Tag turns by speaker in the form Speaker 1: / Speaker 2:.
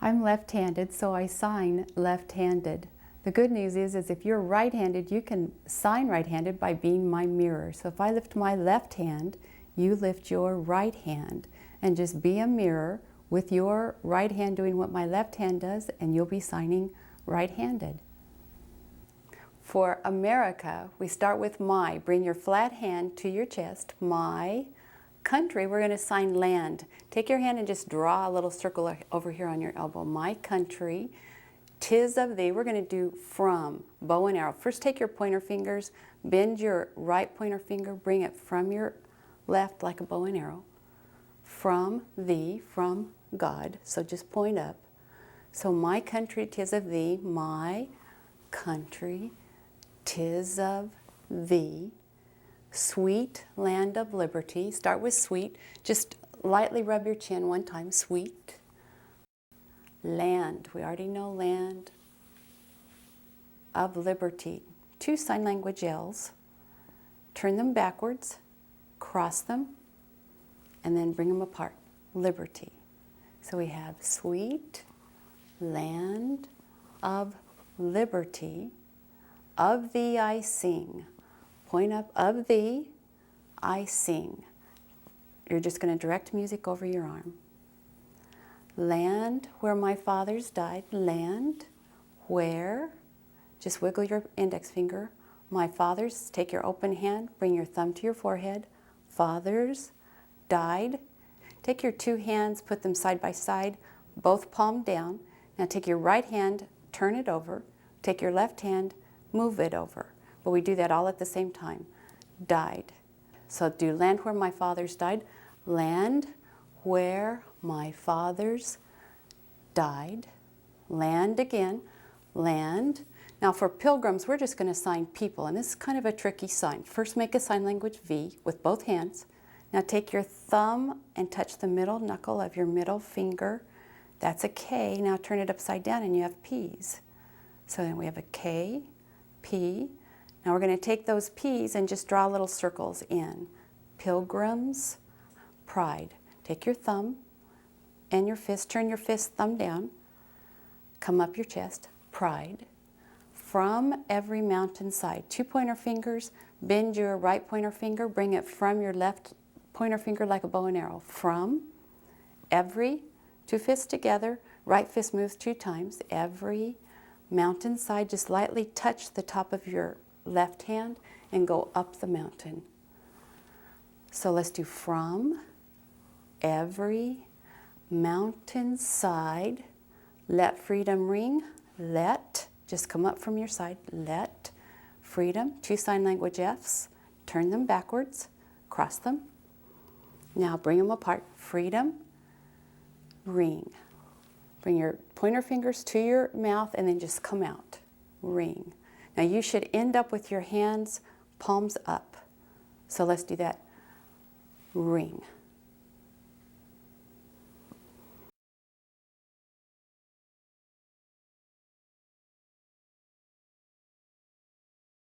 Speaker 1: I'm left-handed, so I sign left-handed. The good news is if you're right-handed, you can sign right-handed by being my mirror. So if I lift my left hand, you lift your right hand, and just be a mirror with your right hand doing what my left hand does, and you'll be signing right-handed. For America, we start with my. Bring your flat hand to your chest. My country, we're going to sign land. Take your hand and just draw a little circle over here on your elbow. My country, 'tis of thee. We're going to do from, bow and arrow. First take your pointer fingers, bend your right pointer finger, bring it from your left like a bow and arrow. From thee, from God. So just point up. So my country, 'tis of thee. My country, 'tis of thee. Sweet land of liberty. Start with sweet. Just lightly rub your chin one time. Sweet. Land. We already know land of liberty. 2 sign language L's. Turn them backwards. Cross them. And then bring them apart. Liberty. So we have sweet land of liberty. Of thee I sing. Point up, of thee I sing. You're just going to direct music over your arm. Land where my fathers died. Land where, just wiggle your index finger. My fathers, take your open hand, bring your thumb to your forehead. Fathers died. Take your 2 hands, put them side by side, both palm down. Now take your right hand, turn it over. Take your left hand, move it over. But we do that all at the same time. Died. So do land where my fathers died. Land where my fathers died. Land again. Land. Now for pilgrims, we're just going to sign people. And this is kind of a tricky sign. First make a sign language V with both hands. Now take your thumb and touch the middle knuckle of your middle finger. That's a K. Now turn it upside down and you have P's. So then we have a K, P. Now we're going to take those P's and just draw little circles in. Pilgrims, pride. Take your thumb and your fist, turn your fist, thumb down, come up your chest, pride. From every mountainside. 2 pointer fingers, bend your right pointer finger, bring it from your left pointer finger like a bow and arrow. From every, 2 fists together, right fist moves 2 times. Every mountainside, just lightly touch the top of your left hand and go up the mountain. So let's do from every mountainside. Let freedom ring. Let, just come up from your side. Let freedom. 2 sign language F's. Turn them backwards. Cross them. Now bring them apart. Freedom. Ring. Bring your pointer fingers to your mouth and then just come out. Ring. Now you should end up with your hands palms up. So let's do that. Ring.